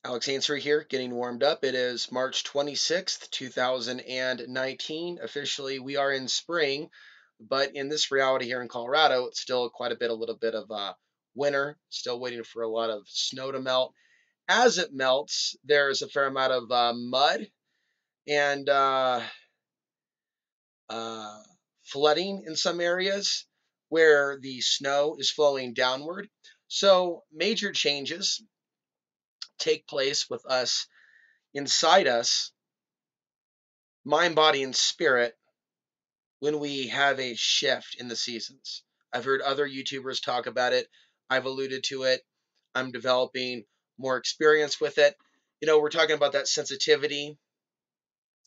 Alex Answer here, getting warmed up. It is March 26th, 2019. Officially, we are in spring, but in this reality here in Colorado, it's still quite a little bit of winter. Still waiting for a lot of snow to melt. As it melts, there's a fair amount of mud and uh, flooding in some areas where the snow is flowing downward. So, major changes take place with us inside us, mind, body, and spirit, when we have a shift in the seasons. I've heard other YouTubers talk about it. I've alluded to it. I'm developing more experience with it. We're talking about that sensitivity. And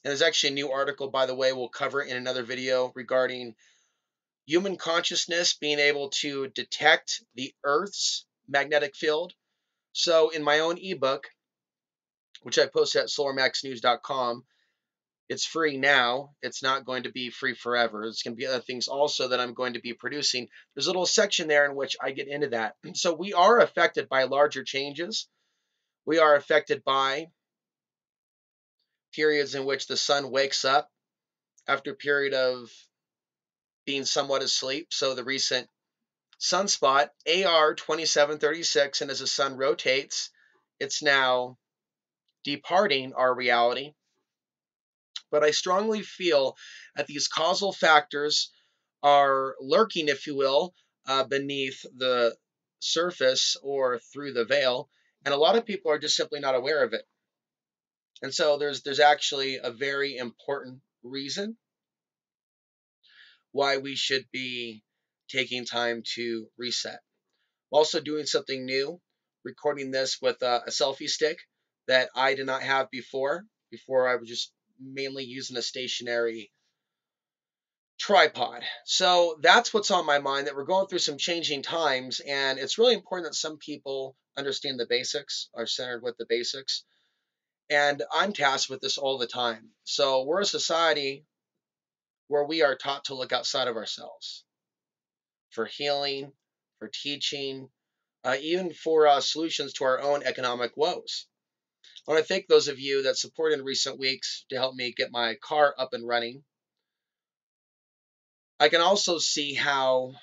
there's actually a new article, by the way, we'll cover in another video regarding human consciousness being able to detect the Earth's magnetic field. So in my own ebook, which I post at solarmaxnews.com, it's free now. It's not going to be free forever. There's going to be other things also that I'm going to be producing. There's a little section there in which I get into that. So we are affected by larger changes. We are affected by periods in which the sun wakes up after a period of being somewhat asleep. So the recent sunspot, AR 2736, and as the sun rotates, it's now departing our reality. But I strongly feel that these causal factors are lurking, if you will, beneath the surface or through the veil, and a lot of people are just simply not aware of it. And so there's actually a very important reason why we should be taking time to reset. I'm also doing something new, recording this with a selfie stick that I did not have before. Before I was just mainly using a stationary tripod. So that's what's on my mind, that we're going through some changing times, and it's really important that some people understand the basics, are centered with the basics. And I'm tasked with this all the time. So we're a society where we are taught to look outside of ourselves for healing, for teaching, even for solutions to our own economic woes. I want to thank those of you that supported in recent weeks to help me get my car up and running. I can also see how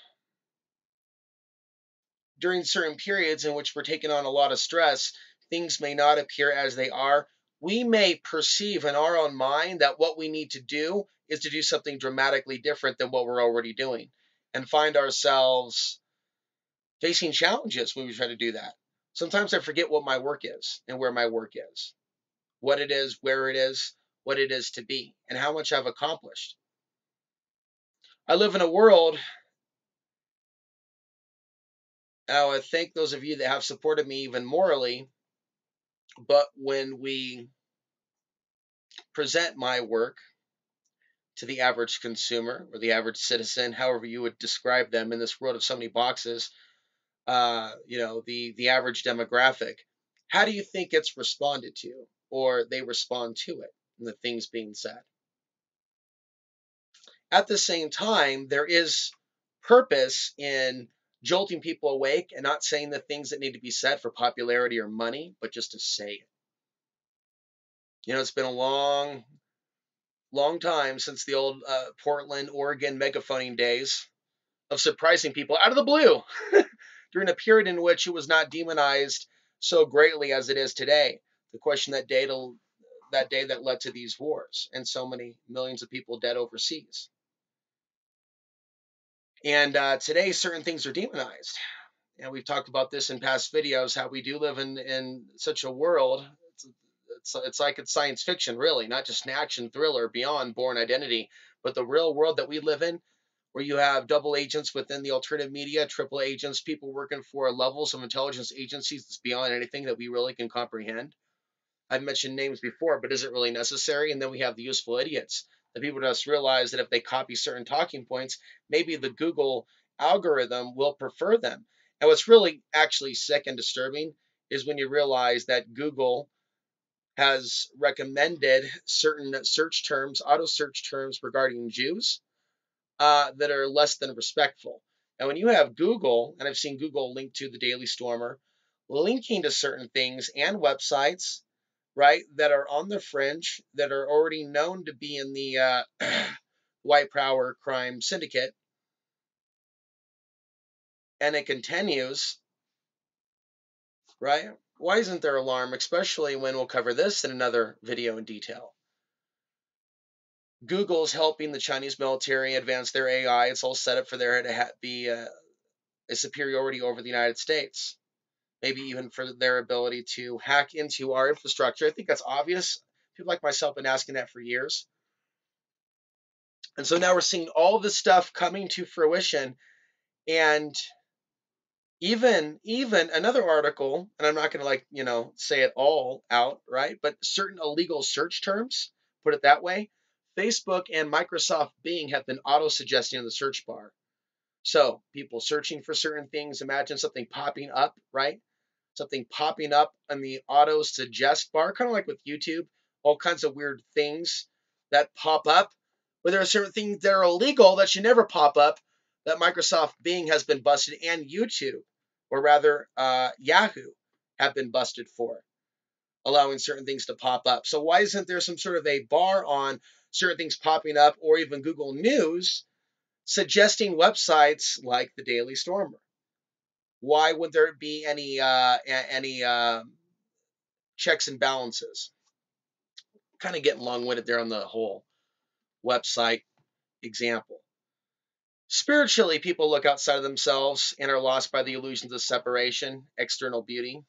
during certain periods in which we're taking on a lot of stress, things may not appear as they are. We may perceive in our own mind that what we need to do is to do something dramatically different than what we're already doing, and find ourselves facing challenges when we try to do that. Sometimes I forget what my work is and where my work is, what it is, where it is, what it is to be, and how much I've accomplished. I live in a world. Now, I thank those of you that have supported me even morally, but when we present my work to the average consumer or the average citizen, however you would describe them in this world of so many boxes, the average demographic, how do you think it's responded to, or they respond to it, and the things being said? At the same time, there is purpose in jolting people awake and not saying the things that need to be said for popularity or money, but just to say it. It's been a long time since the old Portland, Oregon megaphoning days of surprising people out of the blue during a period in which it was not demonized so greatly as it is today. The question that day that led to these wars and so many millions of people dead overseas. And today, certain things are demonized. And we've talked about this in past videos, how we do live in such a world. It's like it's science fiction, really, not just an action thriller beyond Bourne Identity, but the real world that we live in, where you have double agents within the alternative media, triple agents, people working for levels of intelligence agencies that's beyond anything that we really can comprehend. I've mentioned names before, but is it really necessary? And then we have the useful idiots. The people just realize that if they copy certain talking points, maybe the Google algorithm will prefer them. And what's really actually sick and disturbing is when you realize that Google has recommended certain search terms, auto search terms regarding Jews that are less than respectful. And when you have Google, and I've seen Google linked to the Daily Stormer, linking to certain things and websites, right, that are on the fringe, that are already known to be in the white power crime syndicate. And it continues, right? Why isn't there alarm, especially when we'll cover this in another video in detail? Google's helping the Chinese military advance their AI. It's all set up for there to be a superiority over the United States, maybe even for their ability to hack into our infrastructure. I think that's obvious. People like myself have been asking that for years. And so now we're seeing all this stuff coming to fruition. And even another article, and I'm not going to say it all out, right? But certain illegal search terms, put it that way, Facebook and Microsoft Bing have been auto suggesting in the search bar. So people searching for certain things, imagine something popping up, right? Something popping up on the auto suggest bar, kind of like with YouTube, all kinds of weird things that pop up. But there are certain things that are illegal that should never pop up that Microsoft Bing has been busted, and YouTube, or rather Yahoo, have been busted for allowing certain things to pop up. So why isn't there some sort of a bar on certain things popping up, or even Google News suggesting websites like the Daily Stormer? Why would there be any checks and balances? Kind of getting long-winded there on the whole website example. Spiritually, people look outside of themselves and are lost by the illusions of separation, external beauty,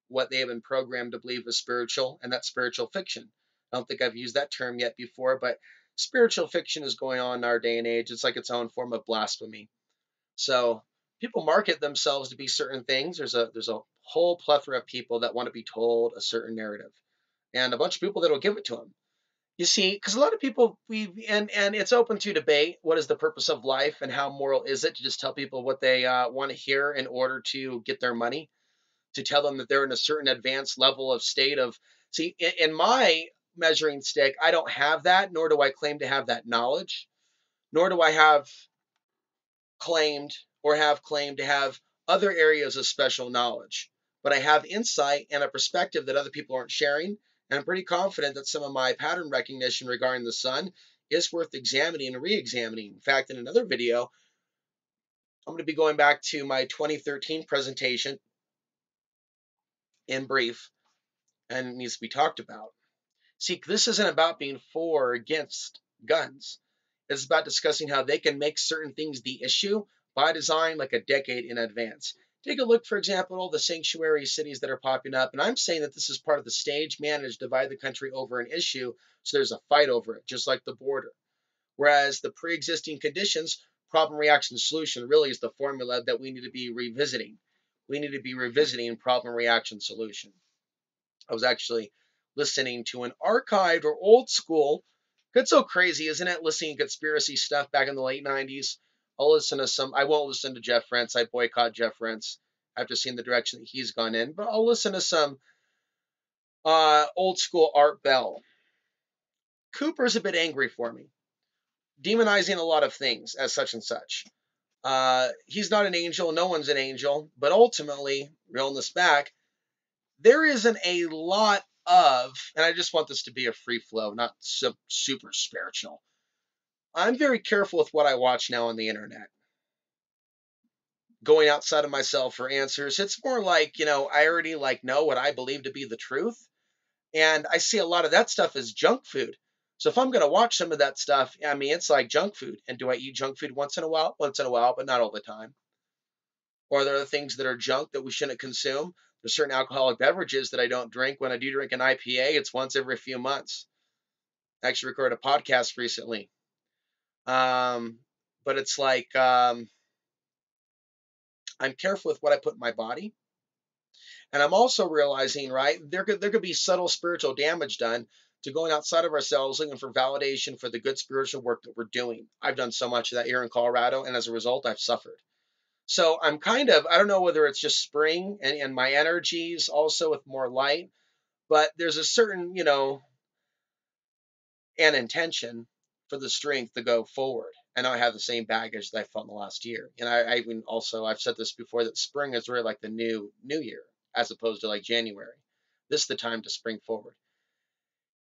what they have been programmed to believe is spiritual, and that's spiritual fiction. I don't think I've used that term yet before, but spiritual fiction is going on in our day and age. It's like its own form of blasphemy. So people market themselves to be certain things. There's a whole plethora of people that want to be told a certain narrative, and a bunch of people that will give it to them. You see, because a lot of people and it's open to debate. What is the purpose of life, and how moral is it to just tell people what they want to hear in order to get their money? To tell them that they're in a certain advanced level of state of, see, in my measuring stick, I don't have that, nor do I claim to have that knowledge, nor do I have claimed to have other areas of special knowledge. But I have insight and a perspective that other people aren't sharing. And I'm pretty confident that some of my pattern recognition regarding the sun is worth examining and re-examining. In fact, in another video, I'm going to be going back to my 2013 presentation in brief, and it needs to be talked about. See, this isn't about being for or against guns. It's about discussing how they can make certain things the issue by design like a decade in advance. Take a look, for example, at all the sanctuary cities that are popping up. And I'm saying that this is part of the stage managed to divide the country over an issue, so there's a fight over it, just like the border. Whereas the pre-existing conditions, problem, reaction, solution really is the formula that we need to be revisiting. We need to be revisiting problem, reaction, solution. I was actually listening to an archived or old school. It's so crazy, isn't it? Listening to conspiracy stuff back in the late 90s. I'll listen to some. I won't listen to Jeff Rentz. I boycott Jeff Rentz after seeing the direction that he's gone in. But I'll listen to some old school Art Bell. Cooper's a bit angry for me, demonizing a lot of things as such and such. He's not an angel. No one's an angel. But ultimately, reeling this back, there isn't a lot of, and I just want this to be a free flow, not super spiritual. I'm very careful with what I watch now on the internet. Going outside of myself for answers, it's more like, I already know what I believe to be the truth. And I see a lot of that stuff as junk food. So if I'm going to watch some of that stuff, I mean, it's like junk food. And do I eat junk food once in a while? Once in a while, but not all the time. Or are there other things that are junk that we shouldn't consume? There's certain alcoholic beverages that I don't drink. When I do drink an IPA, it's once every few months. I actually recorded a podcast recently. But it's like I'm careful with what I put in my body. And I'm also realizing, right, there could be subtle spiritual damage done to going outside of ourselves, looking for validation for the good spiritual work that we're doing. I've done so much of that here in Colorado, and as a result, I've suffered. So I'm I don't know whether it's just spring and my energies also with more light, but there's a certain, an intention for the strength to go forward. And I have the same baggage that I felt in the last year. And I even also, I've said this before, that spring is really like the new year. as opposed to like January. This is the time to spring forward.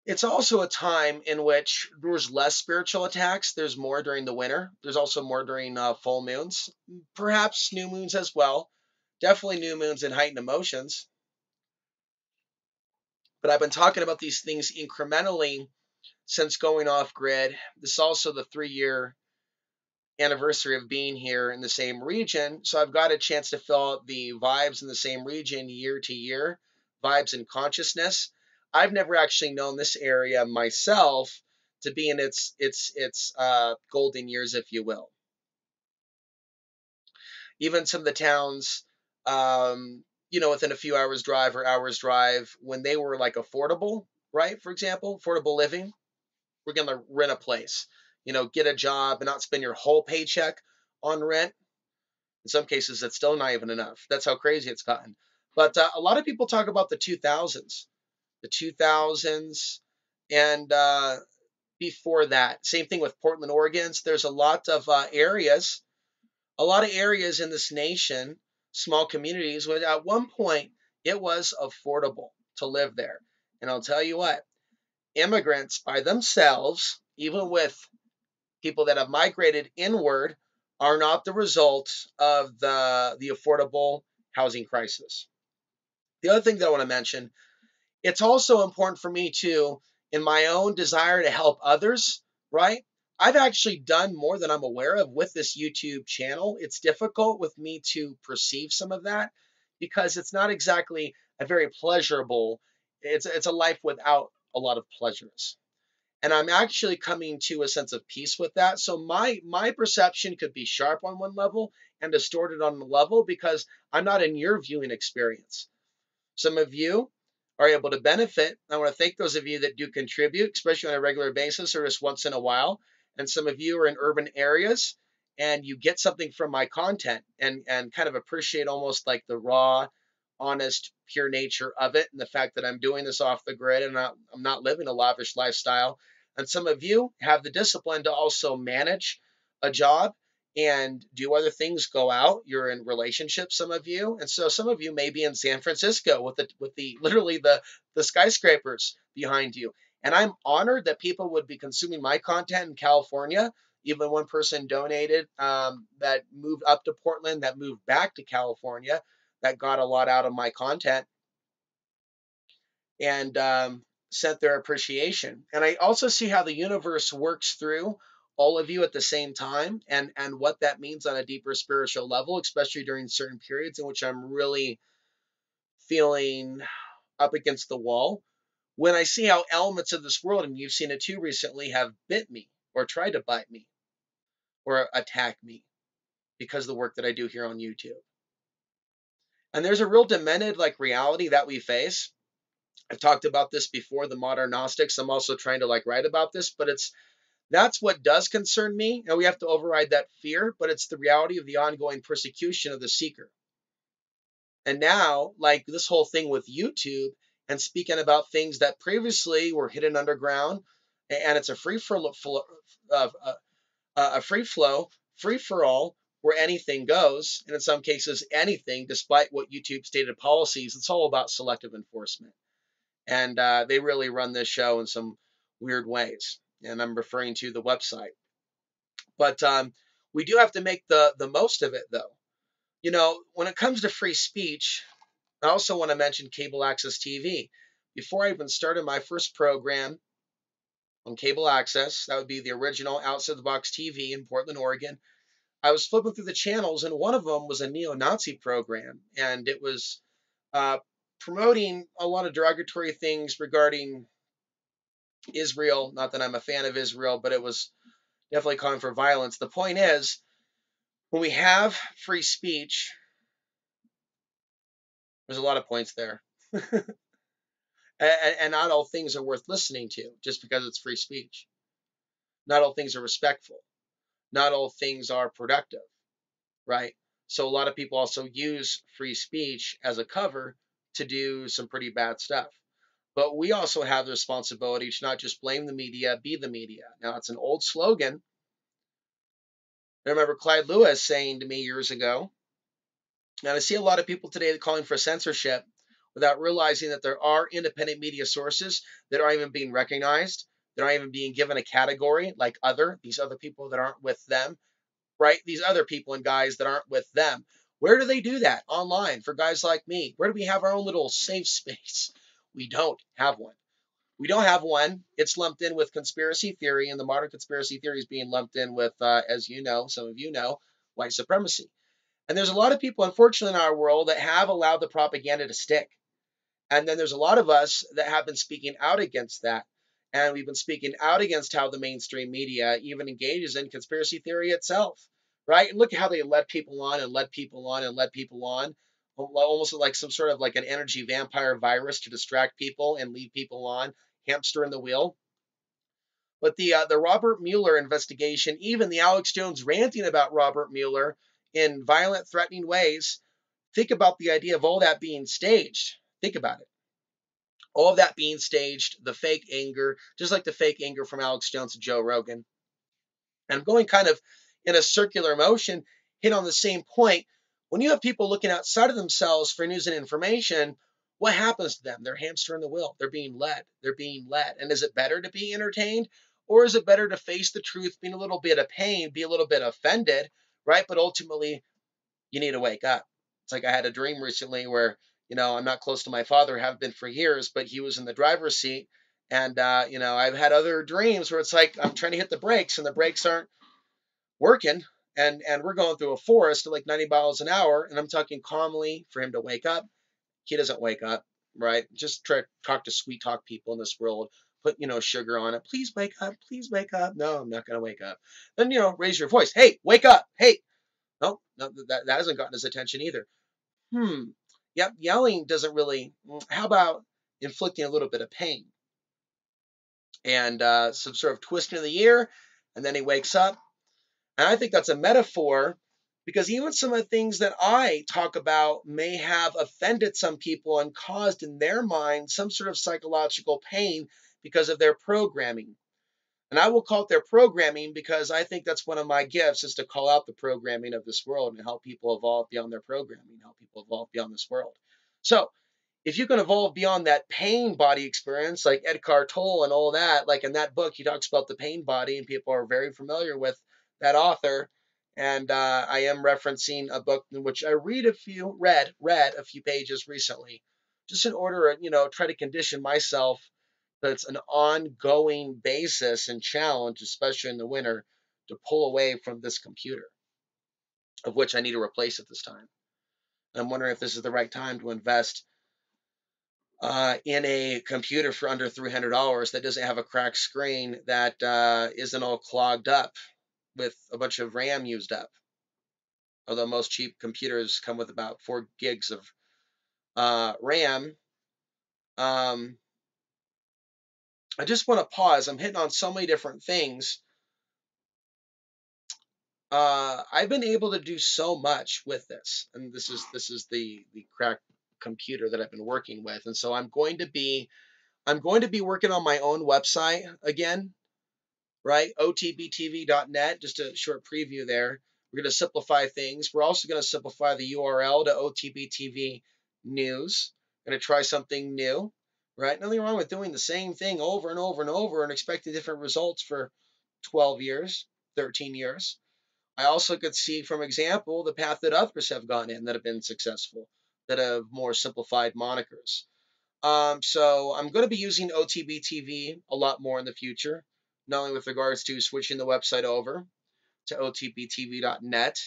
It's also a time in which there's less spiritual attacks. There's more during the winter. There's also more during full moons, perhaps new moons as well. Definitely new moons and heightened emotions. But I've been talking about these things incrementally since going off grid. This is also the 3-year anniversary of being here in the same region. So I've got a chance to feel out the vibes in the same region year to year, vibes and consciousness. I've never actually known this area myself to be in its golden years, if you will. Even some of the towns, within a few hours drive or hours drive, when they were like affordable, right? For example, affordable living, we're going to rent a place, get a job and not spend your whole paycheck on rent. In some cases, that's still not even enough. That's how crazy it's gotten. But a lot of people talk about the 2000s, and before that. Same thing with Portland, Oregon. There's a lot of areas in this nation, small communities, where at one point it was affordable to live there. And I'll tell you what, immigrants by themselves, even with people that have migrated inward, are not the result of the affordable housing crisis. The other thing that I want to mention, it's also important for me too, in my own desire to help others, right? I've actually done more than I'm aware of with this YouTube channel. It's difficult with me to perceive some of that because it's not exactly a very pleasurable, it's a life without a lot of pleasures. And I'm actually coming to a sense of peace with that. So my perception could be sharp on one level and distorted on the level because I'm not in your viewing experience. Some of you are able to benefit. I want to thank those of you that do contribute, especially on a regular basis or just once in a while. And some of you are in urban areas and you get something from my content and kind of appreciate almost like the raw, honest, pure nature of it and the fact that I'm doing this off the grid and I'm not living a lavish lifestyle. And some of you have the discipline to also manage a job and do other things, go out. You're in relationships, some of you, and so some of you may be in San Francisco with the literally the skyscrapers behind you. And I'm honored that people would be consuming my content in California. Even one person donated that moved up to Portland, that moved back to California, that got a lot out of my content and sent their appreciation. And I also see how the universe works through all of you at the same time and what that means on a deeper spiritual level, especially during certain periods in which I'm really feeling up against the wall. When I see how elements of this world, and you've seen it too recently, have bit me or tried to bite me or attack me because of the work that I do here on YouTube. And there's a real demented like reality that we face. I've talked about this before, the modern Gnostics. I'm also trying to like write about this, but that's what does concern me. And we have to override that fear, but it's the reality of the ongoing persecution of the seeker. And now, like this whole thing with YouTube and speaking about things that previously were hidden underground, and it's a free flow, free for all, where anything goes, and in some cases anything, despite what YouTube stated policies. It's all about selective enforcement. And they really run this show in some weird ways. And I'm referring to the website. But we do have to make the most of it, though. When it comes to free speech, I also want to mention cable access TV. Before I even started my first program on cable access, that would be the original Outside the Box TV in Portland, Oregon, I was flipping through the channels, and one of them was a neo-Nazi program, and it was uh, promoting a lot of derogatory things regarding Israel. Not that I'm a fan of Israel, but it was definitely calling for violence. The point is, when we have free speech, there's a lot of points there. And not all things are worth listening to just because it's free speech. Not all things are respectful. Not all things are productive, right? So a lot of people also use free speech as a cover to do some pretty bad stuff. But we also have the responsibility to not just blame the media, be the media. Now, it's an old slogan. I remember Clyde Lewis saying to me years ago, and I see a lot of people today calling for censorship. without realizing that there are independent media sources that aren't even being recognized, that aren't even being given a category like these other people that aren't with them, right? These other people and guys that aren't with them. Where do they do that? Online for guys like me. Where do we have our own little safe space? We don't have one. We don't have one. It's lumped in with conspiracy theory, and the modern conspiracy theory is being lumped in with, as you know, some of you know, white supremacy. And there's a lot of people, unfortunately, in our world that have allowed the propaganda to stick. And then there's a lot of us that have been speaking out against that. And we've been speaking out against how the mainstream media even engages in conspiracy theory itself, right? And look at how they led people on and led people on and led people on, almost like some sort of like an energy vampire virus to distract people and lead people on, hamster in the wheel. But the Robert Mueller investigation, even the Alex Jones ranting about Robert Mueller in violent, threatening ways, think about the idea of all that being staged. Think about it. All of that being staged, the fake anger, just like the fake anger from Alex Jones and Joe Rogan. And I'm going kind of in a circular motion, hit on the same point. When you have people looking outside of themselves for news and information, what happens to them? They're hamster in the wheel. They're being led. They're being led. And is it better to be entertained? Or is it better to face the truth, be in a little bit of pain, be a little bit offended, right? But ultimately, you need to wake up. It's like I had a dream recently where, I'm not close to my father, have been for years, but he was in the driver's seat. And, I've had other dreams where it's like I'm trying to hit the brakes and the brakes aren't working. And we're going through a forest at like 90 miles an hour. And I'm talking calmly for him to wake up. He doesn't wake up, right? Just try to talk to sweet talk people in this world. Put, sugar on it. Please wake up. Please wake up. No, I'm not going to wake up. Then, raise your voice. Hey, wake up. Hey, no, that hasn't gotten his attention either. Yep, yelling doesn't really. How about inflicting a little bit of pain and some sort of twisting of the ear, and then he wakes up. And I think that's a metaphor because even some of the things that I talk about may have offended some people and caused in their mind some sort of psychological pain because of their programming. And I will call it their programming because I think that's one of my gifts is to call out the programming of this world and help people evolve beyond their programming, help people evolve beyond this world. So if you can evolve beyond that pain body experience, like Eckhart Tolle and all that, like in that book, he talks about the pain body, and people are very familiar with that author. And I am referencing a book in which I read read a few pages recently, just in order to, try to condition myself that it's an ongoing basis and challenge, especially in the winter, to pull away from this computer, of which I need to replace at this time. And I'm wondering if this is the right time to invest in a computer for under $300 that doesn't have a cracked screen, that isn't all clogged up with a bunch of RAM used up. Although most cheap computers come with about 4 gigs of RAM. I just want to pause. I'm hitting on so many different things. I've been able to do so much with this, and this is the cracked computer that I've been working with, and so I'm going to be working on my own website again, right? otbtv.net, just a short preview there. We're going to simplify things. We're also going to simplify the URL to OTBTV News. Going to try something new, right? Nothing wrong with doing the same thing over and over and over and expecting different results for 12 years, 13 years. I also could see from example the path that others have gone in that have been successful, that have more simplified monikers. So I'm going to be using OTBTV a lot more in the future, not only with regards to switching the website over to otbtv.net,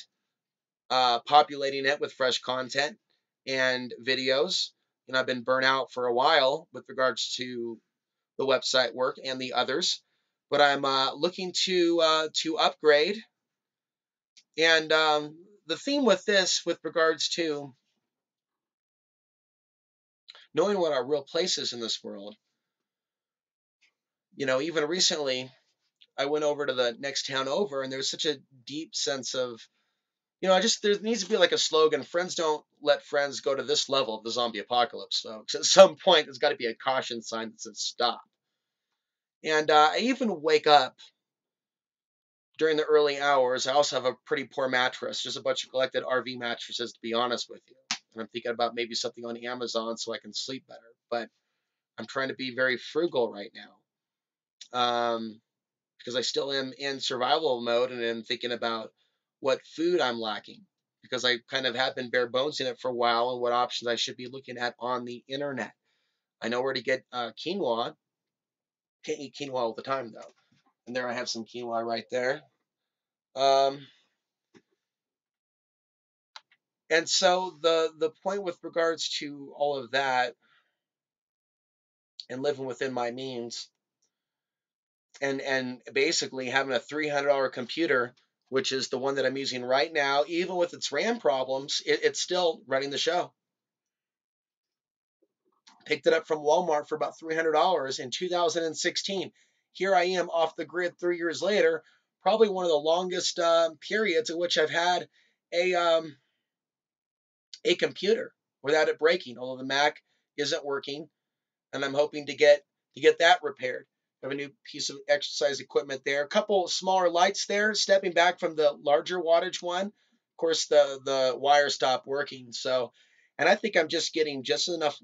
populating it with fresh content and videos. And I've been burnt out for a while with regards to the website work and the others, but I'm looking to upgrade. And the theme with this, with regards to knowing what our real place is in this world, even recently, I went over to the next town over, and there's such a deep sense of, there needs to be like a slogan: friends don't let friends go to this level of the zombie apocalypse. So at some point, there's got to be a caution sign that says stop. And I even wake up during the early hours. I also have a pretty poor mattress, just a bunch of collected RV mattresses, to be honest with you. And I'm thinking about maybe something on Amazon so I can sleep better. But I'm trying to be very frugal right now, because I still am in survival mode and am thinking about what food I'm lacking, because I kind of have been bare bones in it for a while and what options I should be looking at on the internet. I know where to get quinoa. Can't eat quinoa all the time though. And there I have some quinoa right there. Um, and so the point with regards to all of that and living within my means and basically having a $300 computer, which is the one that I'm using right now, even with its RAM problems, it's still running the show. Picked it up from Walmart for about $300 in 2016. Here I am off the grid 3 years later, probably one of the longest periods in which I've had a a computer without it breaking. Although the Mac isn't working, and I'm hoping to get that repaired. I have a new piece of exercise equipment there. A couple smaller lights there, stepping back from the larger wattage one. Of course, the wire stopped working. So, and I think I'm just getting just enough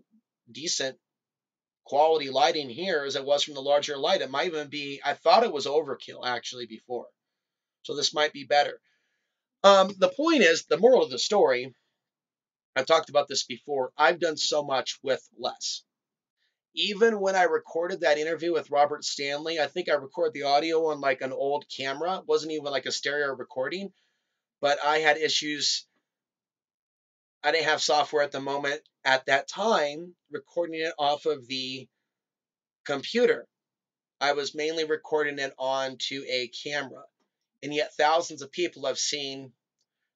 decent quality lighting here as it was from the larger light. It might even be, I thought it was overkill actually before. So this might be better. The point is, the moral of the story, I've talked about this before, I've done so much with less. Even when I recorded that interview with Robert Stanley, I think I recorded the audio on like an old camera. It wasn't even like a stereo recording, but I had issues. I didn't have software at the moment at that time, recording it off of the computer. I was mainly recording it onto a camera. And yet thousands of people have seen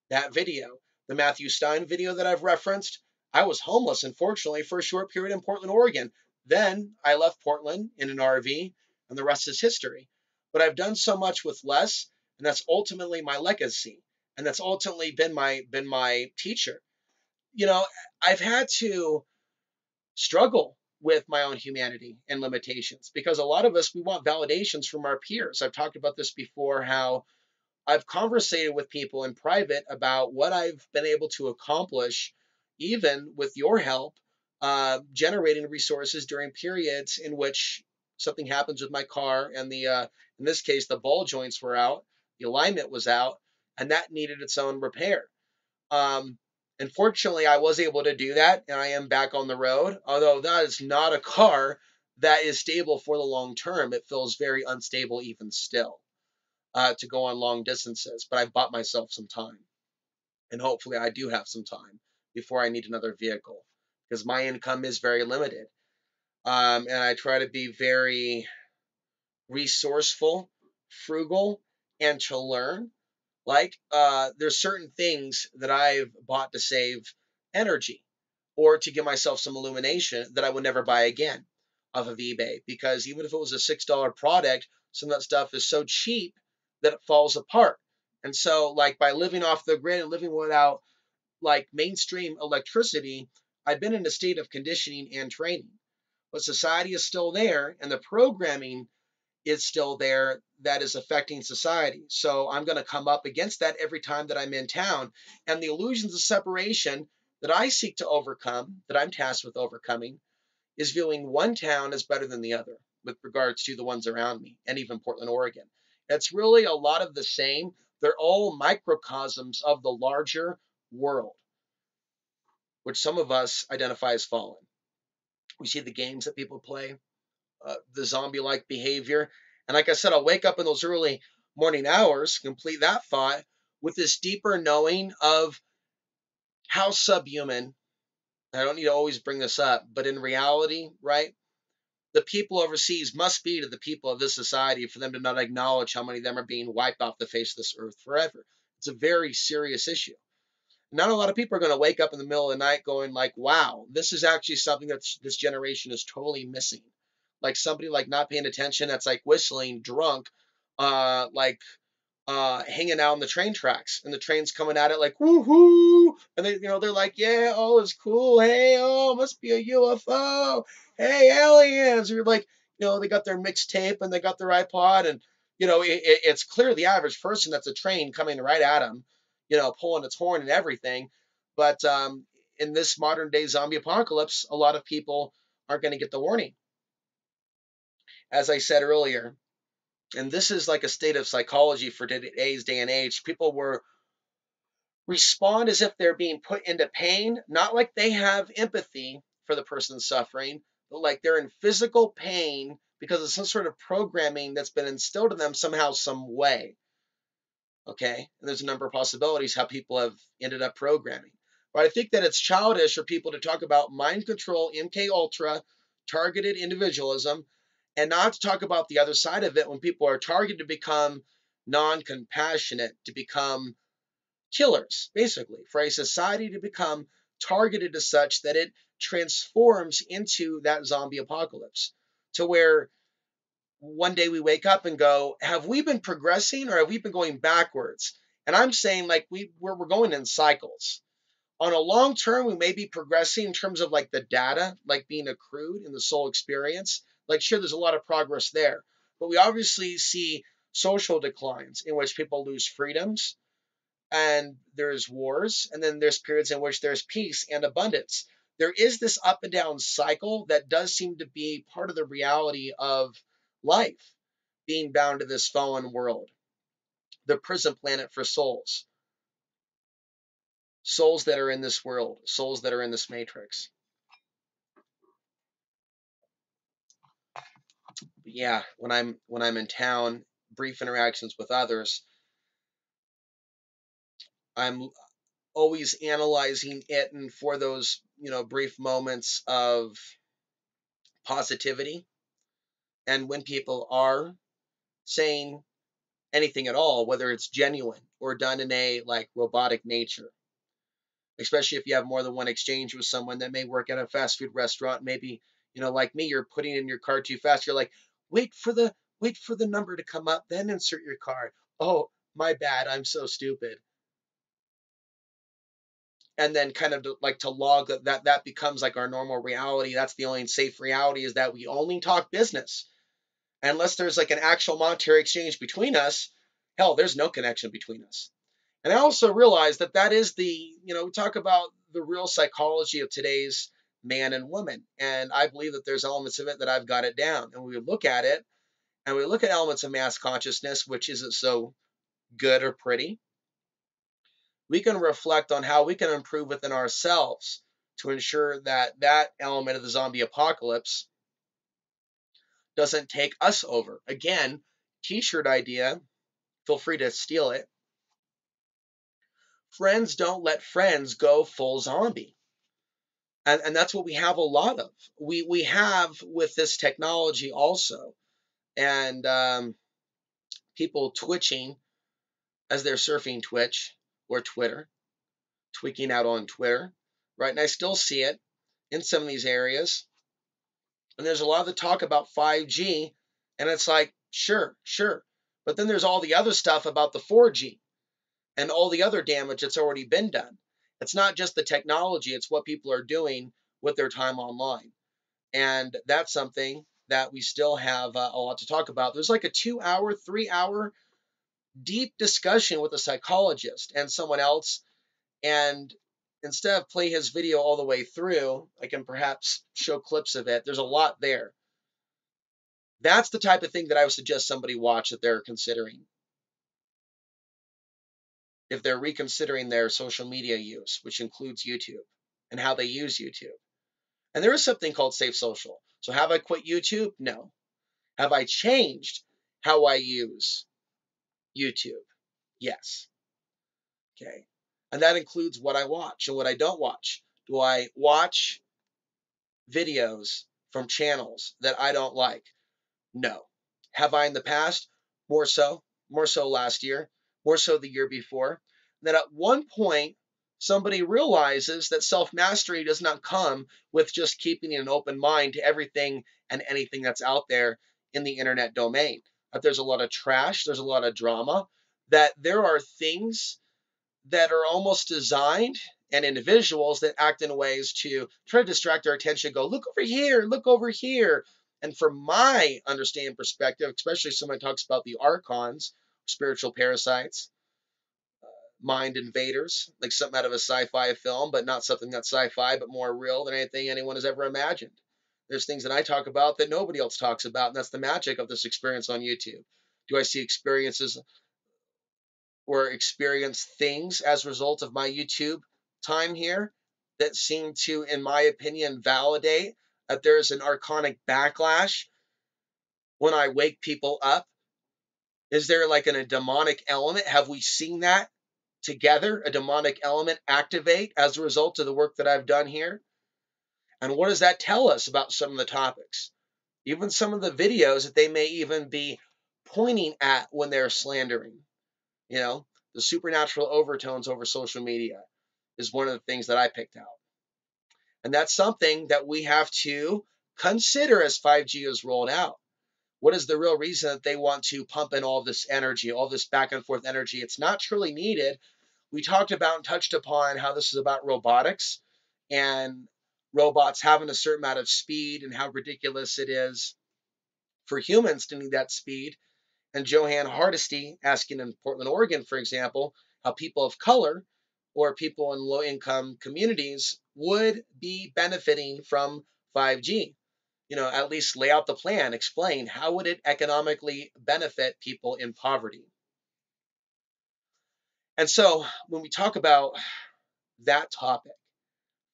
that video. The Matthew Stein video that I've referenced, I was homeless, unfortunately, for a short period in Portland, Oregon. Then I left Portland in an RV, and the rest is history. But I've done so much with less, and that's ultimately my legacy, and that's ultimately been my teacher. You know, I've had to struggle with my own humanity and limitations because a lot of us we want validations from our peers. I've talked about this before, how I've conversated with people in private about what I've been able to accomplish, even with your help, generating resources during periods in which something happens with my car and in this case, the ball joints were out, the alignment was out, and that needed its own repair. Um, Unfortunately, I was able to do that, and I am back on the road. Although that is not a car that is stable for the long term, it feels very unstable even still to go on long distances. But I bought myself some time, and hopefully, I do have some time before I need another vehicle because my income is very limited. And I try to be very resourceful, frugal, and to learn. Like, there's certain things that I've bought to save energy or to give myself some illumination that I would never buy again off of eBay. Because even if it was a $6 product, some of that stuff is so cheap that it falls apart. And so, like, by living off the grid and living without like mainstream electricity, I've been in a state of conditioning and training. But society is still there, and the programming is still there that is affecting society. So I'm going to come up against that every time that I'm in town. And the illusions of separation that I seek to overcome, that I'm tasked with overcoming, is viewing one town as better than the other with regards to the ones around me, and even Portland, Oregon. It's really a lot of the same. They're all microcosms of the larger world, which some of us identify as fallen. We see the games that people play, the zombie like behavior. And like I said, I'll wake up in those early morning hours, complete that thought with this deeper knowing of how subhuman. I don't need to always bring this up, but in reality, right, the people overseas must be to the people of this society for them to not acknowledge how many of them are being wiped off the face of this earth forever. It's a very serious issue. Not a lot of people are going to wake up in the middle of the night going like, wow, this is actually something that this generation is totally missing. Like somebody like not paying attention that's like whistling drunk, like hanging out on the train tracks, and the train's coming at it like woohoo, and they're like, yeah, oh, it's cool, hey, oh, must be a UFO, hey, aliens. Or you're like, they got their mixtape and they got their iPod, and it's clear the average person that's a train coming right at them, pulling its horn and everything, but in this modern day zombie apocalypse, a lot of people aren't going to get the warning. As I said earlier, and this is like a state of psychology for today's day and age, people were respond as if they're being put into pain, not like they have empathy for the person suffering, but like they're in physical pain because of some sort of programming that's been instilled in them somehow, some way. Okay. And there's a number of possibilities how people have ended up programming. But I think that it's childish for people to talk about mind control, MK Ultra, targeted individualism, and not to talk about the other side of it when people are targeted to become non-compassionate, to become killers, basically, for a society to become targeted as such that it transforms into that zombie apocalypse, to where one day we wake up and go, have we been progressing or have we been going backwards? And I'm saying like we're going in cycles. On a long term, we may be progressing in terms of like the data, like being accrued in the soul experience. Like, sure, there's a lot of progress there, but we obviously see social declines in which people lose freedoms, and there's wars, and then there's periods in which there's peace and abundance. There is this up and down cycle that does seem to be part of the reality of life, being bound to this fallen world, the prison planet for souls, souls that are in this world, souls that are in this matrix. But yeah, when I'm in town, brief interactions with others, I'm always analyzing it, and for those brief moments of positivity, and when people are saying anything at all, whether it's genuine or done in a like robotic nature, especially if you have more than one exchange with someone that may work at a fast food restaurant. Maybe, like me, you're putting in your card too fast. You're like, wait for the number to come up, then insert your card. Oh, my bad. I'm so stupid. And then kind of like to log that becomes like our normal reality. That's the only safe reality, is that we only talk business. Unless there's like an actual monetary exchange between us, hell, there's no connection between us. And I also realize that that is we talk about the real psychology of today's man and woman. And I believe that there's elements of it that I've got it down. And we look at it, and we look at elements of mass consciousness, which isn't so good or pretty. We can reflect on how we can improve within ourselves to ensure that that element of the zombie apocalypse doesn't take us over. Again, t-shirt idea, feel free to steal it. Friends don't let friends go full zombie. And that's what we have a lot of. We have with this technology also, and people twitching as they're surfing Twitch or Twitter, tweaking out on Twitter, right? And I still see it in some of these areas. And there's a lot of the talk about 5G, and it's like, sure, sure. But then there's all the other stuff about the 4G and all the other damage that's already been done. It's not just the technology, it's what people are doing with their time online. And that's something that we still have a lot to talk about. There's like a 2-hour, 3-hour deep discussion with a psychologist and someone else. And instead of play his video all the way through, I can perhaps show clips of it. There's a lot there. That's the type of thing that I would suggest somebody watch if they're considering, if they're reconsidering their social media use, which includes YouTube and how they use YouTube. And there is something called safe social. So have I quit YouTube? No. Have I changed how I use YouTube? Yes. Okay. And that includes what I watch and what I don't watch. Do I watch videos from channels that I don't like? No. Have I in the past? More so last year, more so the year before. That at one point, somebody realizes that self-mastery does not come with just keeping an open mind to everything and anything that's out there in the internet domain. That there's a lot of trash, there's a lot of drama, that there are things that are almost designed, and individuals that act in ways to try to distract our attention, go, look over here, look over here. And from my understanding perspective, especially someone talks about the archons, spiritual parasites, mind invaders, like something out of a sci-fi film, but not something that's sci-fi, but more real than anything anyone has ever imagined. There's things that I talk about that nobody else talks about, and that's the magic of this experience on YouTube. Do I see experiences or experience things as a result of my YouTube time here that seem to, in my opinion, validate that there's an archonic backlash when I wake people up? Is there like a demonic element? Have we seen that together? A demonic element activate as a result of the work that I've done here? And what does that tell us about some of the topics? Even some of the videos that they may even be pointing at when they're slandering. You know, the supernatural overtones over social media is one of the things that I picked out. And that's something that we have to consider as 5G is rolled out. What is the real reason that they want to pump in all this energy, all this back and forth energy? It's not truly needed. We talked about and touched upon how this is about robotics and robots having a certain amount of speed and how ridiculous it is for humans to need that speed. And Johann Hardesty asking in Portland, Oregon, for example, how people of color or people in low income communities would be benefiting from 5G. You know, at least lay out the plan, explain how would it economically benefit people in poverty. And so when we talk about that topic,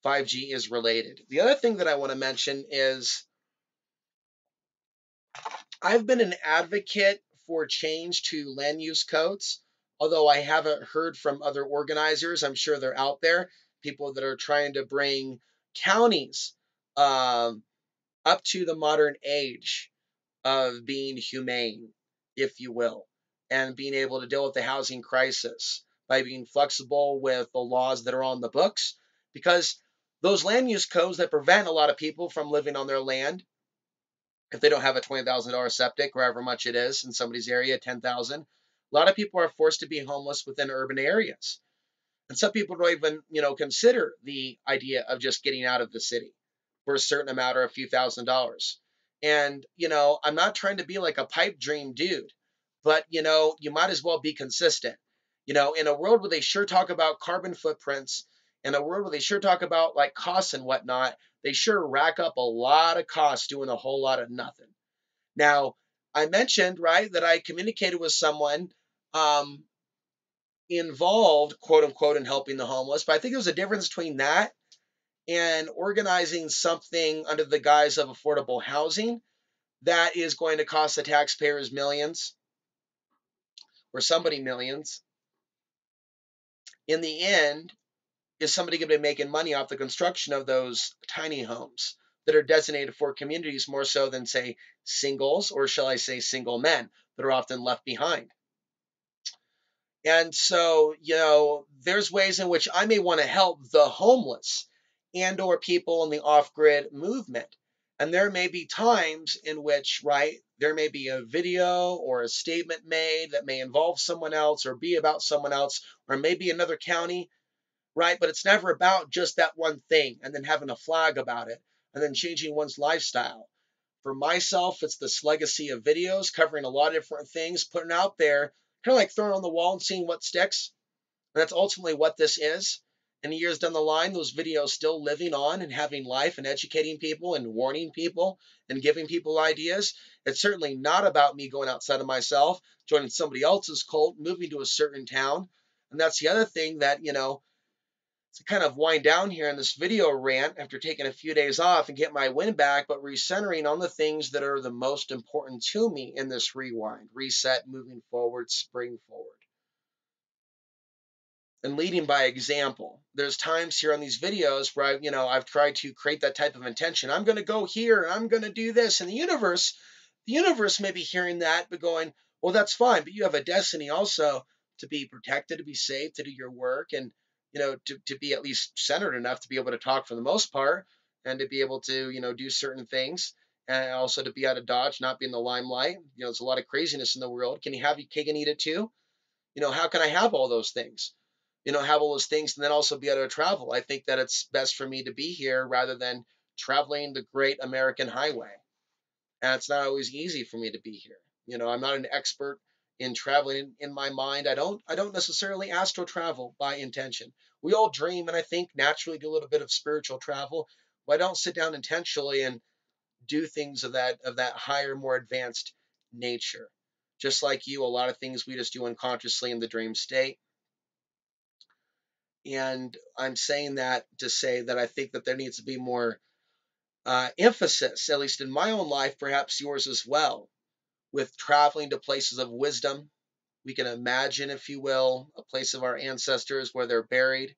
5G is related. The other thing that I want to mention is I've been an advocate for change to land use codes, although I haven't heard from other organizers. I'm sure they're out there, people that are trying to bring counties um, up to the modern age of being humane, if you will, and being able to deal with the housing crisis by being flexible with the laws that are on the books. Because those land use codes that prevent a lot of people from living on their land, if they don't have a $20,000 septic, or however much it is in somebody's area, 10,000, a lot of people are forced to be homeless within urban areas. And some people don't even, consider the idea of just getting out of the city for a certain amount or a few $1,000s. And, I'm not trying to be like a pipe dream dude, but, you might as well be consistent. In a world where they sure talk about carbon footprints, in a world where they sure talk about like costs and whatnot, they sure rack up a lot of costs doing a whole lot of nothing. Now, I mentioned, right, that I communicated with someone um, involved, quote unquote, in helping the homeless. But I think there's a difference between that and organizing something under the guise of affordable housing that is going to cost the taxpayers millions or somebody millions. In the end, is somebody going to be making money off the construction of those tiny homes that are designated for communities more so than, say, singles, or shall I say, single men that are often left behind? And so, there's ways in which I may want to help the homeless and or people in the off-grid movement. And there may be times in which, right, there may be a video or a statement made that may involve someone else or be about someone else or maybe another county, right? But it's never about just that one thing and then having a flag about it and then changing one's lifestyle. For myself, it's this legacy of videos covering a lot of different things, putting out there, kind of like throwing on the wall and seeing what sticks. And that's ultimately what this is. And years down the line, those videos still living on and having life and educating people and warning people and giving people ideas. It's certainly not about me going outside of myself, joining somebody else's cult, moving to a certain town. And that's the other thing that, to kind of wind down here in this video rant after taking a few days off and get my wind back, but recentering on the things that are the most important to me in this rewind, reset, moving forward, spring forward, and leading by example. There's times here on these videos where I've tried to create that type of intention. I'm going to go here and I'm going to do this. And the universe may be hearing that, but going, well, that's fine. But you have a destiny also to be protected, to be safe, to do your work, and to be at least centered enough to be able to talk for the most part, and to be able to do certain things, and also to be out of dodge, not be in the limelight. There's a lot of craziness in the world. Can you have your cake and eat it too? How can I have all those things? Have all those things and then also be able to travel. I think that it's best for me to be here rather than traveling the great American highway. And it's not always easy for me to be here. I'm not an expert in traveling in my mind. I don't necessarily astral travel by intention. We all dream and I think naturally do a little bit of spiritual travel, but I don't sit down intentionally and do things of that higher, more advanced nature. Just like you, a lot of things we just do unconsciously in the dream state. And I'm saying that to say that I think that there needs to be more emphasis, at least in my own life, perhaps yours as well, with traveling to places of wisdom. We can imagine, if you will, a place of our ancestors where they're buried,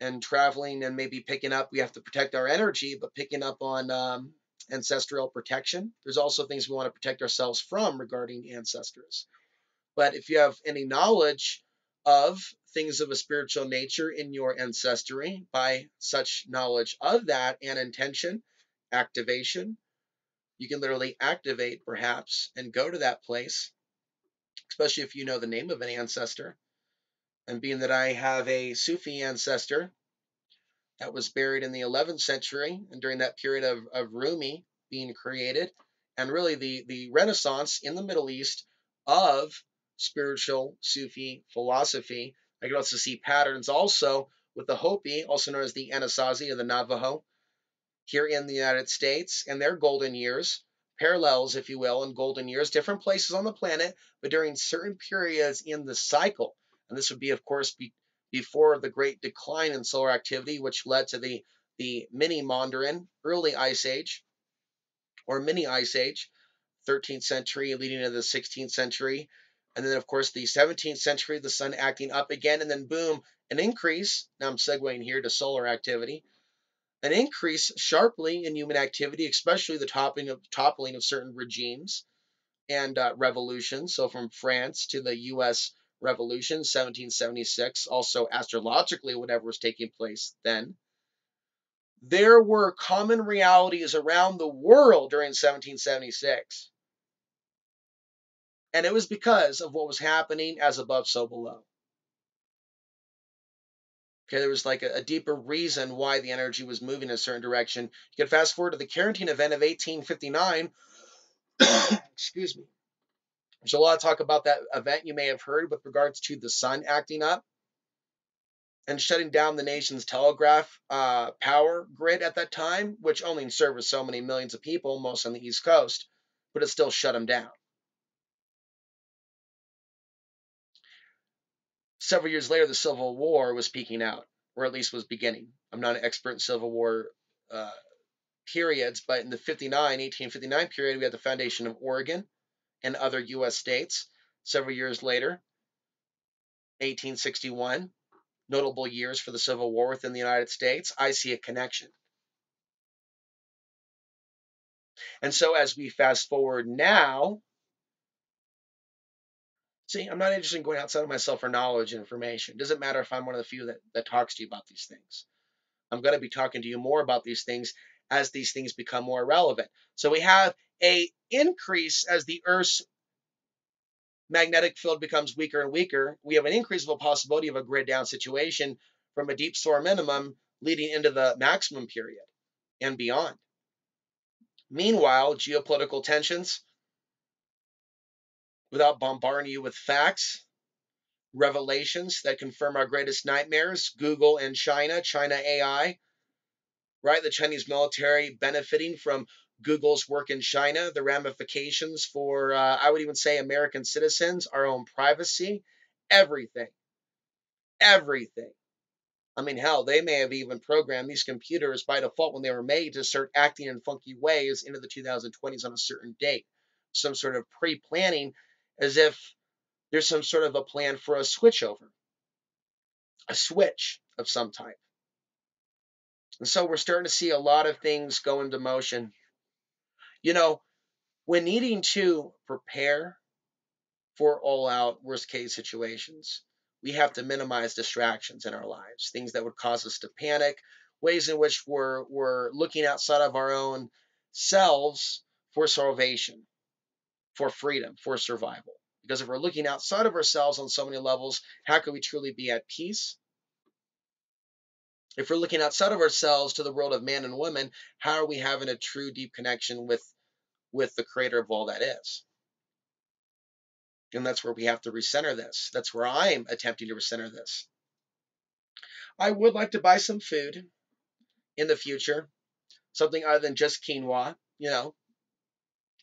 and traveling and maybe picking up. We have to protect our energy, but picking up on ancestral protection. There's also things we want to protect ourselves from regarding ancestors. But if you have any knowledge of things of a spiritual nature in your ancestry, by such knowledge of that and intention, activation, you can literally activate perhaps and go to that place, especially if you know the name of an ancestor. And being that I have a Sufi ancestor that was buried in the 11th century and during that period of Rumi being created, and really the Renaissance in the Middle East of spiritual Sufi philosophy. I could also see patterns also with the Hopi, also known as the Anasazi or the Navajo, here in the United States and their golden years, parallels, if you will, in golden years, different places on the planet, but during certain periods in the cycle. And this would be, of course, before the great decline in solar activity, which led to the mini Mondrian early ice age or mini ice age, 13th century leading into the 16th century. And then, of course, the 17th century, the sun acting up again, and then boom, an increase. Now I'm segueing here to solar activity, an increase sharply in human activity, especially the toppling of certain regimes and revolutions. So from France to the U.S. Revolution, 1776, also astrologically, whatever was taking place then. There were common realities around the world during 1776. And it was because of what was happening as above, so below. Okay, there was like a deeper reason why the energy was moving in a certain direction. You can fast forward to the Carrington event of 1859. Excuse me. There's a lot of talk about that event you may have heard with regards to the sun acting up and shutting down the nation's telegraph power grid at that time, which only serviced so many millions of people, most on the East Coast, but it still shut them down. Several years later, the Civil War was peaking out, or at least was beginning. I'm not an expert in Civil War uh, periods, but in the 1859 period, we had the foundation of Oregon and other U.S. states. Several years later, 1861, notable years for the Civil War within the United States. I see a connection. And so as we fast forward now, see, I'm not interested in going outside of myself for knowledge and information. It doesn't matter if I'm one of the few that talks to you about these things. I'm going to be talking to you more about these things as these things become more relevant. So we have a increase as the Earth's magnetic field becomes weaker and weaker. We have an increase of a possibility of a grid down situation from a deep solar minimum leading into the maximum period and beyond. Meanwhile, geopolitical tensions, without bombarding you with facts, revelations that confirm our greatest nightmares, Google and China AI, right? The Chinese military benefiting from Google's work in China, the ramifications for, I would even say, American citizens, our own privacy, everything, everything. I mean, hell, they may have even programmed these computers by default when they were made to start acting in funky ways into the 2020s on a certain date. Some sort of pre planning, as if there's some sort of a plan for a switchover, a switch of some type. And so we're starting to see a lot of things go into motion. You know, when needing to prepare for all out worst case situations, we have to minimize distractions in our lives, things that would cause us to panic, ways in which we're looking outside of our own selves for salvation, for freedom, for survival. Because if we're looking outside of ourselves on so many levels, how can we truly be at peace? If we're looking outside of ourselves to the world of man and woman, how are we having a true deep connection with the creator of all that is? And that's where we have to recenter this. That's where I'm attempting to recenter this. I would like to buy some food in the future, something other than just quinoa.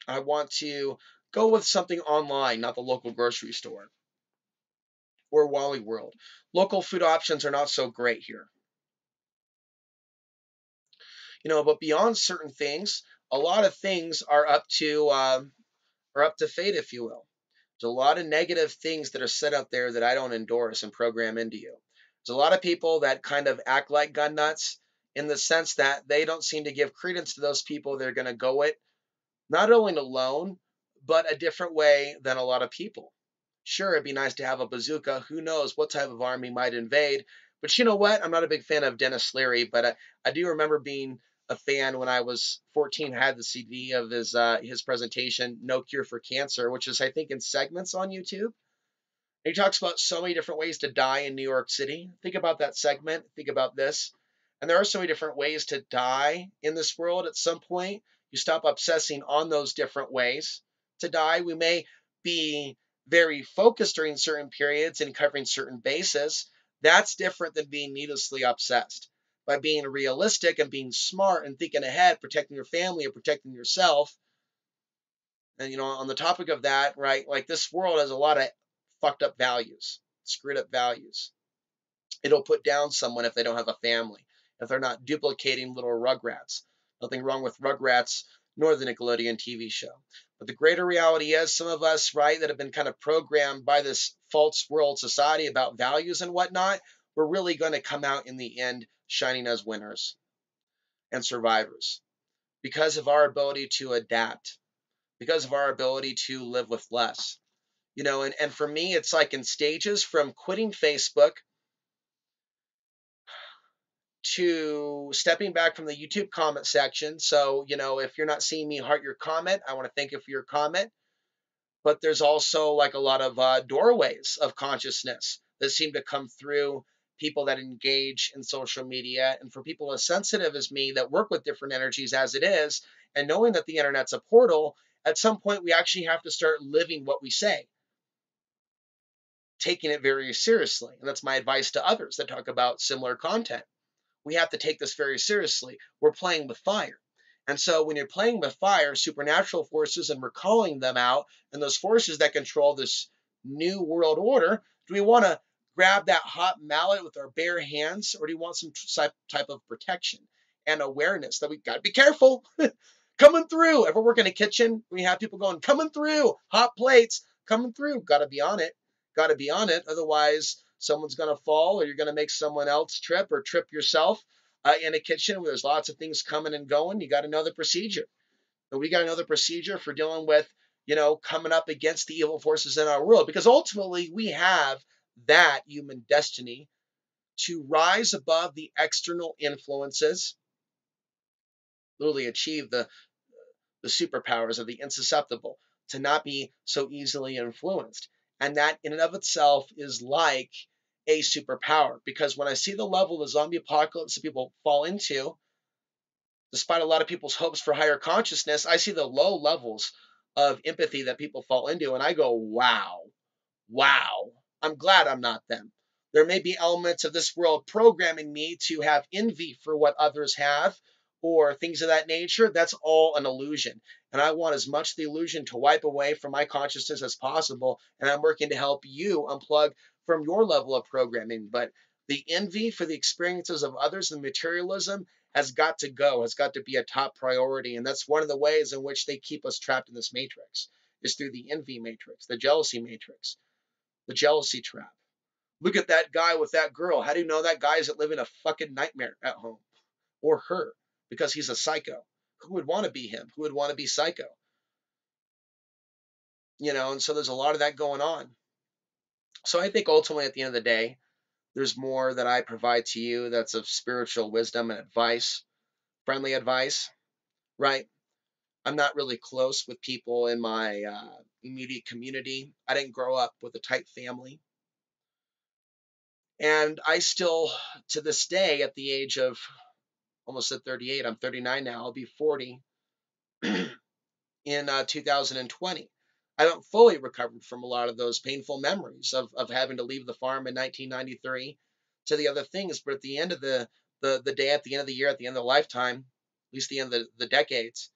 I want to go with something online, not the local grocery store or Wally World. Local food options are not so great here. But beyond certain things, a lot of things are up to fate, if you will. There's a lot of negative things that are set out there that I don't endorse and program into you. There's a lot of people that kind of act like gun nuts in the sense that they don't seem to give credence to those people that are going to go it not only alone, but a different way than a lot of people. Sure, it'd be nice to have a bazooka. Who knows what type of army might invade? But you know what? I'm not a big fan of Dennis Leary, but I do remember being a fan when I was 14. I had the CD of his presentation, "No Cure for Cancer," which is I think in segments on YouTube. He talks about so many different ways to die in New York City. Think about that segment. Think about this. And there are so many different ways to die in this world. At some point, you stop obsessing on those different ways to die. We may be very focused during certain periods and covering certain bases. That's different than being needlessly obsessed. By being realistic and being smart and thinking ahead, protecting your family and protecting yourself, and on the topic of that, right, like this world has a lot of fucked up values, screwed up values. It'll put down someone if they don't have a family, if they're not duplicating little Rugrats. Nothing wrong with Rugrats nor the Nickelodeon TV show. But the greater reality is some of us, right, that have been kind of programmed by this false world society about values and whatnot, we're really going to come out in the end shining as winners and survivors because of our ability to adapt, because of our ability to live with less. And for me, it's like in stages from quitting Facebook to stepping back from the YouTube comment section. So, if you're not seeing me heart your comment, I want to thank you for your comment. But there's also like a lot of doorways of consciousness that seem to come through people that engage in social media. And for people as sensitive as me that work with different energies as it is, and knowing that the internet's a portal, at some point we actually have to start living what we say, taking it very seriously. And that's my advice to others that talk about similar content. We have to take this very seriously. We're playing with fire. And so when you're playing with fire, supernatural forces, and we're calling them out, and those forces that control this new world order, do we want to grab that hot mallet with our bare hands, or do you want some type of protection and awareness that we got to be careful? Coming through. If we're working in a kitchen, we have people going, coming through, hot plates, coming through. Got to be on it. Got to be on it. Otherwise, someone's going to fall, or you're going to make someone else trip or trip yourself in a kitchen where there's lots of things coming and going. You got to know the procedure. And we got to know the procedure for dealing with, coming up against the evil forces in our world, because ultimately we have that human destiny to rise above the external influences, literally achieve the superpowers of the insusceptible, to not be so easily influenced. And that in and of itself is like a superpower, because when I see the level of zombie apocalypse that people fall into, despite a lot of people's hopes for higher consciousness, I see the low levels of empathy that people fall into, and I go, wow, wow, I'm glad I'm not them. There may be elements of this world programming me to have envy for what others have or things of that nature. That's all an illusion. And I want as much of the illusion to wipe away from my consciousness as possible. And I'm working to help you unplug from your level of programming. But the envy for the experiences of others and materialism has got to go, has got to be a top priority. And that's one of the ways in which they keep us trapped in this matrix, is through the envy matrix, the jealousy matrix, the jealousy trap. Look at that guy with that girl. How do you know that guy isn't living a fucking nightmare at home? Or her, because he's a psycho. Who would want to be him? Who would want to be psycho? And so there's a lot of that going on. So I think ultimately at the end of the day, there's more that I provide to you that's of spiritual wisdom and advice, friendly advice, right? I'm not really close with people in my immediate community. I didn't grow up with a tight family. And I still, to this day, at the age of almost at 38, I'm 39 now, I'll be 40 in 2020. I haven't fully recovered from a lot of those painful memories of having to leave the farm in 1993 to the other things. But at the end of the day, at the end of the year, at the end of the lifetime, at least the end of the decades,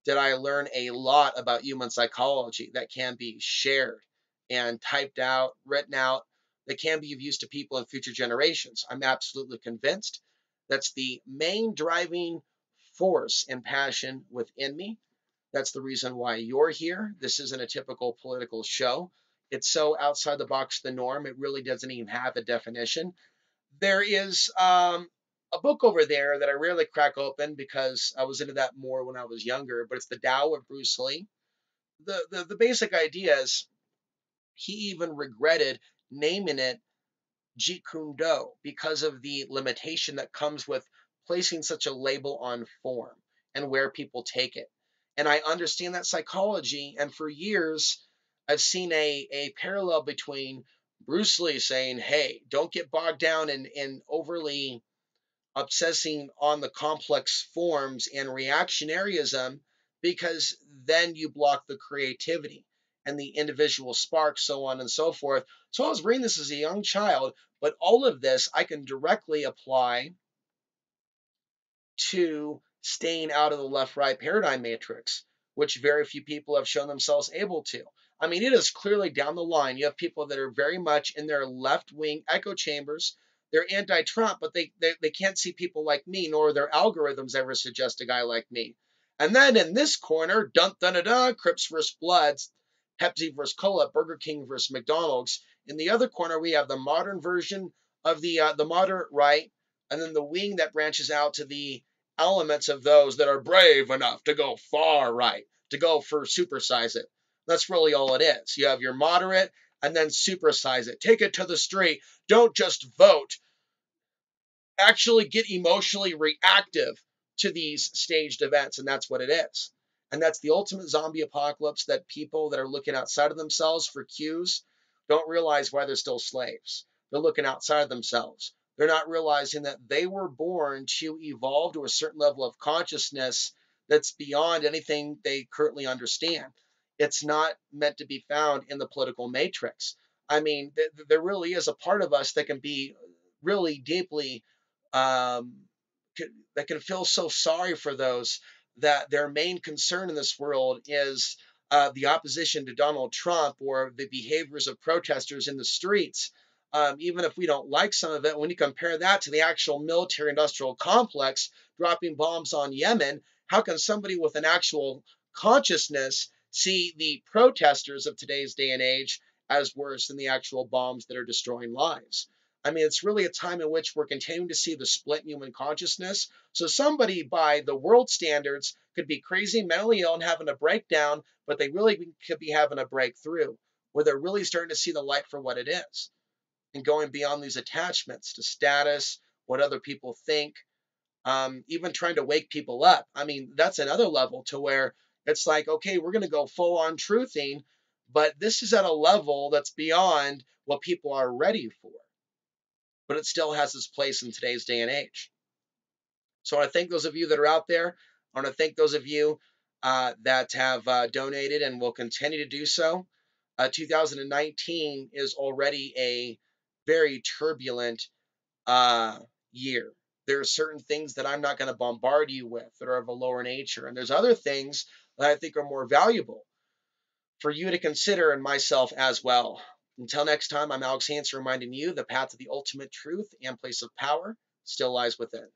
did I learn a lot about human psychology that can be shared and typed out, written out, that can be of use to people in future generations. I'm absolutely convinced that's the main driving force and passion within me. That's the reason why you're here. This isn't a typical political show. It's so outside the box the norm, it really doesn't even have a definition. There is a book over there that I rarely crack open because I was into that more when I was younger, but it's The Tao of Bruce Lee. The basic idea is he even regretted naming it Jeet Kune Do because of the limitation that comes with placing such a label on form and where people take it. And I understand that psychology. And for years, I've seen a parallel between Bruce Lee saying, hey, don't get bogged down in overly obsessing on the complex forms and reactionaryism, because then you block the creativity and the individual spark, so on and so forth. So I was reading this as a young child, but all of this I can directly apply to staying out of the left right paradigm matrix, which very few people have shown themselves able to. I mean, it is clearly down the line. You have people that are very much in their left wing echo chambers. They're anti Trump, but they can't see people like me, nor their algorithms ever suggest a guy like me. And then in this corner, dun dun dun dun, Crips versus Bloods, Pepsi versus Cola, Burger King versus McDonald's. In the other corner, we have the modern version of the moderate right, and then the wing that branches out to the elements of those that are brave enough to go far right, to go for supersize it. That's really all it is. You have your moderate and then supersize it. Take it to the street. Don't just vote. Actually get emotionally reactive to these staged events, and that's what it is. And that's the ultimate zombie apocalypse that people that are looking outside of themselves for cues don't realize why they're still slaves. They're looking outside of themselves. They're not realizing that they were born to evolve to a certain level of consciousness that's beyond anything they currently understand. It's not meant to be found in the political matrix. I mean, there really is a part of us that can be really deeply um, that can feel so sorry for those that their main concern in this world is the opposition to Donald Trump or the behaviors of protesters in the streets. Even if we don't like some of it, when you compare that to the actual military industrial complex dropping bombs on Yemen, how can somebody with an actual consciousness see the protesters of today's day and age as worse than the actual bombs that are destroying lives? I mean, it's really a time in which we're continuing to see the split in human consciousness. So somebody by the world standards could be crazy, mentally ill, and having a breakdown, but they really could be having a breakthrough where they're really starting to see the light for what it is and going beyond these attachments to status, what other people think, even trying to wake people up. I mean, that's another level to where it's like, okay, we're going to go full on truthing, but this is at a level that's beyond what people are ready for, but it still has its place in today's day and age. So I want to thank those of you that are out there. I want to thank those of you that have donated and will continue to do so. 2019 is already a very turbulent year. There are certain things that I'm not going to bombard you with that are of a lower nature. And there's other things that I think are more valuable for you to consider and myself as well. Until next time, I'm Alex Hansen reminding you the path to the ultimate truth and place of power still lies within.